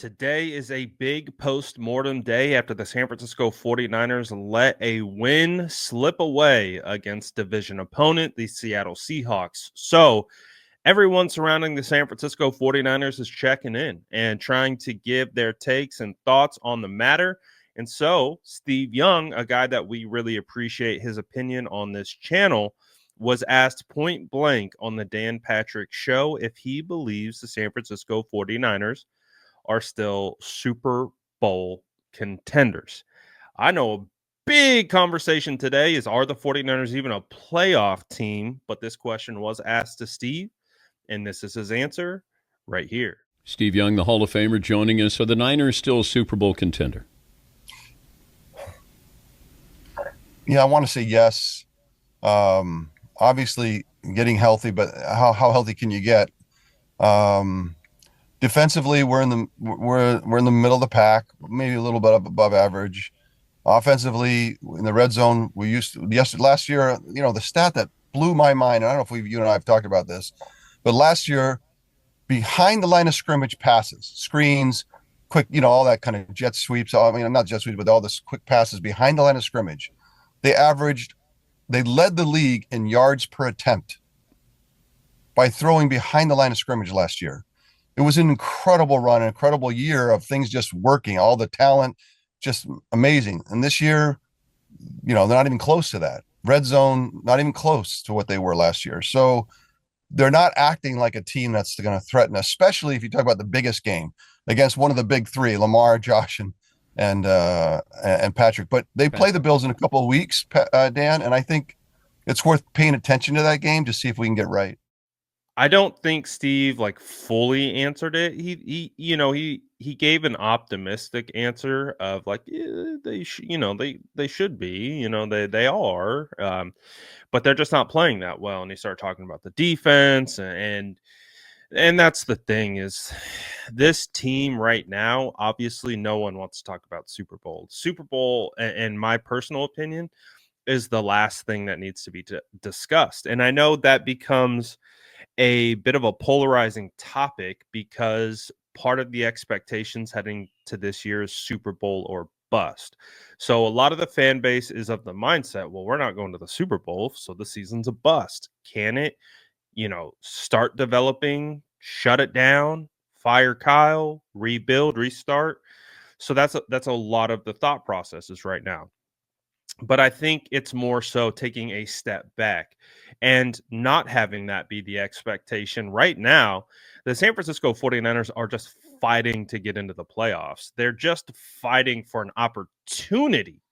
Today is a big postmortem day after the San Francisco 49ers let a win slip away against division opponent, the Seattle Seahawks. So, everyone surrounding the San Francisco 49ers is checking in and trying to give their takes and thoughts on the matter. And so, Steve Young, a guy that we really appreciate his opinion on this channel, was asked point blank on the Dan Patrick Show if he believes the San Francisco 49ers are still Super Bowl contenders. I know a big conversation today is, are the 49ers even a playoff team? But this question was asked to Steve, and this is his answer right here. Steve Young, the Hall of Famer, joining us. Are the Niners still a Super Bowl contender? Yeah, I want to say yes. Obviously, getting healthy, but how healthy can you get? Defensively, we're in the middle of the pack, maybe a little bit above average. Offensively, in the red zone, last year. The stat that blew my mind. I don't know if you and I have talked about this, but last year, behind the line of scrimmage passes, screens, quick, all that kind of jet sweeps. Not jet sweeps, but all this quick passes behind the line of scrimmage. They led the league in yards per attempt by throwing behind the line of scrimmage last year. It was an incredible run, an incredible year of things just working, all the talent, just amazing. And this year, they're not even close to that. Red zone, not even close to what they were last year. So they're not acting like a team that's going to threaten, especially if you talk about the biggest game against one of the big three, Lamar, Josh, and Patrick. But they play the Bills in a couple of weeks, Dan, and I think it's worth paying attention to that game to see if we can get right. I don't think Steve fully answered it. He gave an optimistic answer of they should be, they are, but they're just not playing that well. And he started talking about the defense and that's the thing is this team right now, obviously no one wants to talk about Super Bowl. Super Bowl, in my personal opinion, is the last thing that needs to be discussed. And I know that becomes a bit of a polarizing topic because part of the expectations heading to this year's Super Bowl or bust. So a lot of the fan base is of the mindset, well, we're not going to the Super Bowl, so the season's a bust. Can it, start developing, shut it down, fire Kyle, rebuild, restart? So that's a lot of the thought processes right now. But I think it's more so taking a step back and not having that be the expectation. Right now, the San Francisco 49ers are just fighting to get into the playoffs. They're just fighting for an opportunity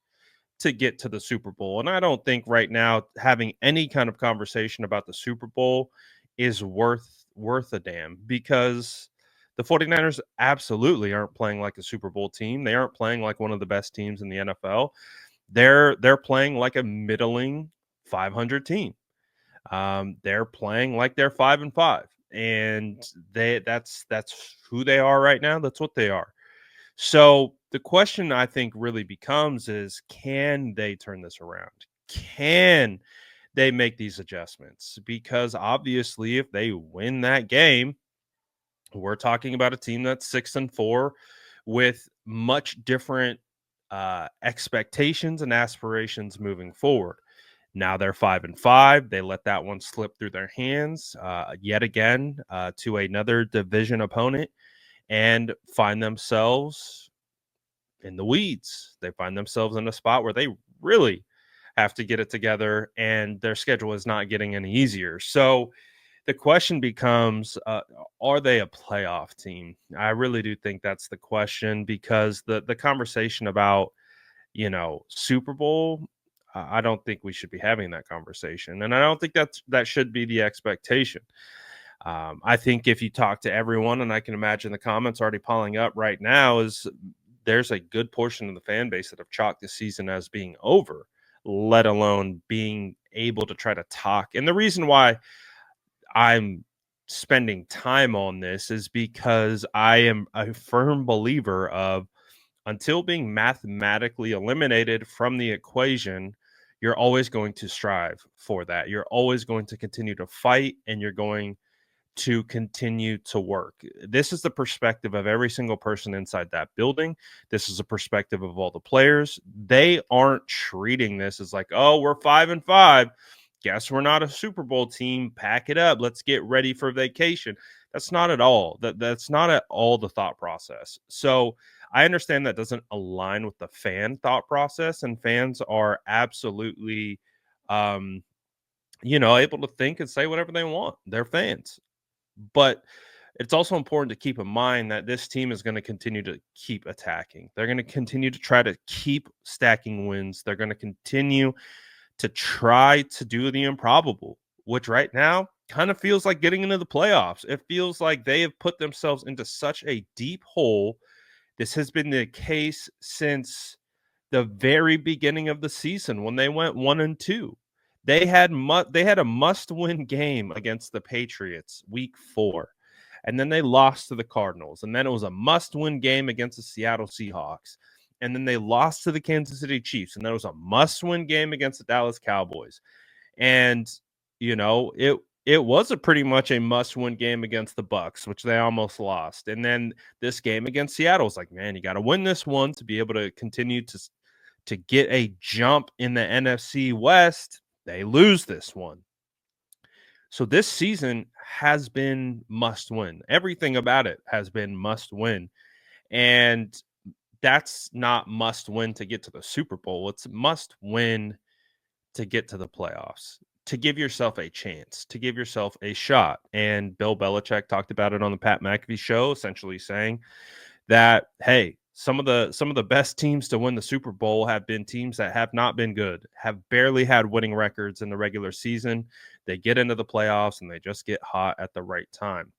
to get to the Super Bowl. And I don't think right now having any kind of conversation about the Super Bowl is worth a damn, because the 49ers absolutely aren't playing like a Super Bowl team. They aren't playing like one of the best teams in the NFL. They're playing like a middling 500 team. They're playing like they're 5-5, and that's who they are right now. That's what they are. So the question I think really becomes is, can they turn this around? Can they make these adjustments? Because obviously, if they win that game, we're talking about a team that's 6-4 with much different expectations and aspirations moving forward. Now they're 5-5. They let that one slip through their hands yet again to another division opponent and find themselves in the weeds. They find themselves in a spot where they really have to get it together, and their schedule is not getting any easier. So the question becomes, are they a playoff team? I really do think that's the question, because the conversation about, Super Bowl, I don't think we should be having that conversation. And I don't think that should be the expectation. I think if you talk to everyone, and I can imagine the comments already piling up right now, is there's a good portion of the fan base that have chalked the season as being over, let alone being able to try to talk. And the reason why I'm spending time on this is because I am a firm believer of, until being mathematically eliminated from the equation, you're always going to strive for that. You're always going to continue to fight, and you're going to continue to work. This is the perspective of every single person inside that building. This is a perspective of all the players. They aren't treating this as like, oh, we're 5-5. Guess we're not a Super Bowl team. Pack it up. Let's get ready for vacation. That's not at all. That's not at all the thought process. So I understand that doesn't align with the fan thought process, and fans are absolutely able to think and say whatever they want. They're fans. But it's also important to keep in mind that this team is going to continue to keep attacking. They're going to continue to try to keep stacking wins. They're going to continue to try to do the improbable, which right now kind of feels like getting into the playoffs. It feels like they have put themselves into such a deep hole. This has been the case since the very beginning of the season when they went 1-2. They had a must-win game against the Patriots week 4. And then they lost to the Cardinals. And then it was a must-win game against the Seattle Seahawks. And then they lost to the Kansas City Chiefs. And that was a must-win game against the Dallas Cowboys. And, it was a pretty much a must-win game against the Bucks, which they almost lost. And then this game against Seattle was like, man, you got to win this one to be able to continue to get a jump in the NFC West. They lose this one. So this season has been must win. Everything about it has been must win. And that's not must win to get to the Super Bowl. It's must win to get to the playoffs, to give yourself a chance, to give yourself a shot. And Bill Belichick talked about it on the Pat McAfee show, essentially saying that, hey, some of the best teams to win the Super Bowl have been teams that have not been good, have barely had winning records in the regular season. They get into the playoffs and they just get hot at the right time.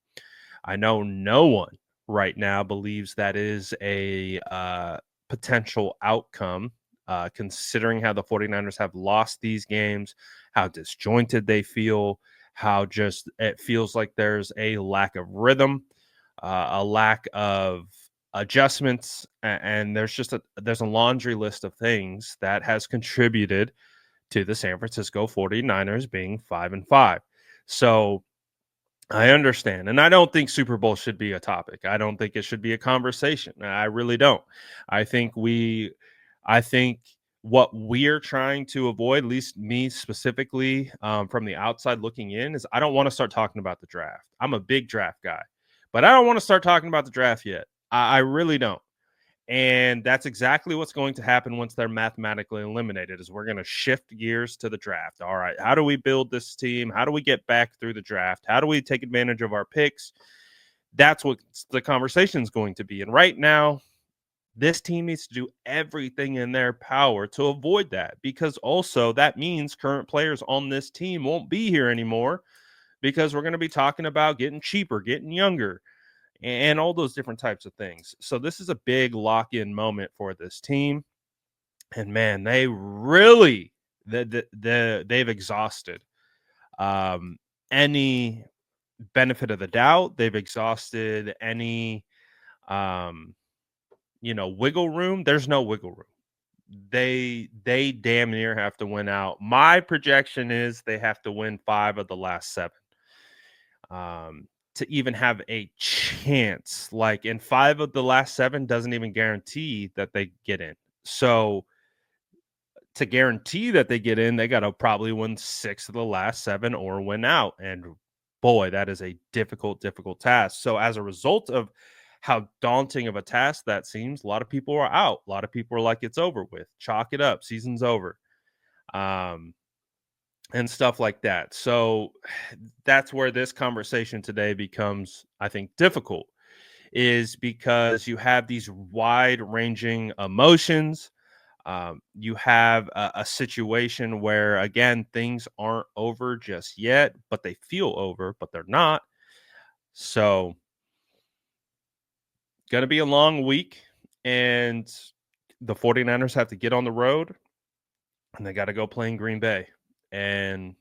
I know no one right now believes that is a potential outcome, considering how the 49ers have lost these games, how disjointed they feel, how just it feels like there's a lack of rhythm, a lack of adjustments, and there's a laundry list of things that has contributed to the San Francisco 49ers being 5-5. So I understand, and I don't think Super Bowl should be a topic. I don't think it should be a conversation. I really don't. I think what we're trying to avoid, at least me specifically, from the outside looking in, is I don't want to start talking about the draft. I'm a big draft guy, but I don't want to start talking about the draft yet. I really don't. And that's exactly what's going to happen once they're mathematically eliminated, is we're going to shift gears to the draft. All right, how do we build this team? How do we get back through the draft? How do we take advantage of our picks? That's what the conversation is going to be. And right now, this team needs to do everything in their power to avoid that, because also that means current players on this team won't be here anymore, because we're going to be talking about getting cheaper, getting younger, and all those different types of things. So this is a big lock-in moment for this team. And man, they really they've exhausted any benefit of the doubt. They've exhausted any wiggle room. There's no wiggle room. They damn near have to win out. My projection is they have to win 5 of the last 7. To even have a chance, like, in 5 of the last 7 doesn't even guarantee that they get in. So to guarantee that they get in, they got to probably win 6 of the last 7 or win out. And boy, that is a difficult task. So as a result of how daunting of a task that seems, a lot of people are out. A lot of people are like, it's over with. Chalk it up. Season's over. And stuff like that. So that's where this conversation today becomes, I think, difficult, is because you have these wide-ranging emotions. You have a situation where, again, things aren't over just yet, but they feel over, but they're not. So going to be a long week, and the 49ers have to get on the road, and they got to go play in Green Bay. And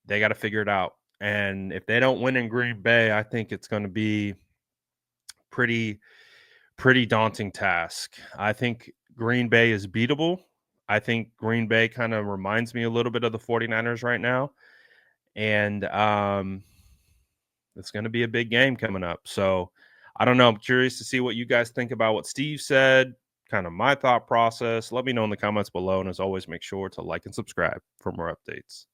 they got to figure it out. And if they don't win in Green Bay, I think it's going to be pretty daunting task. I think Green Bay is beatable. I think Green Bay kind of reminds me a little bit of the 49ers right now. And it's going to be a big game coming up. So I don't know. I'm curious to see what you guys think about what Steve said, kind of my thought process. Let me know in the comments below. And as always, make sure to like and subscribe for more updates.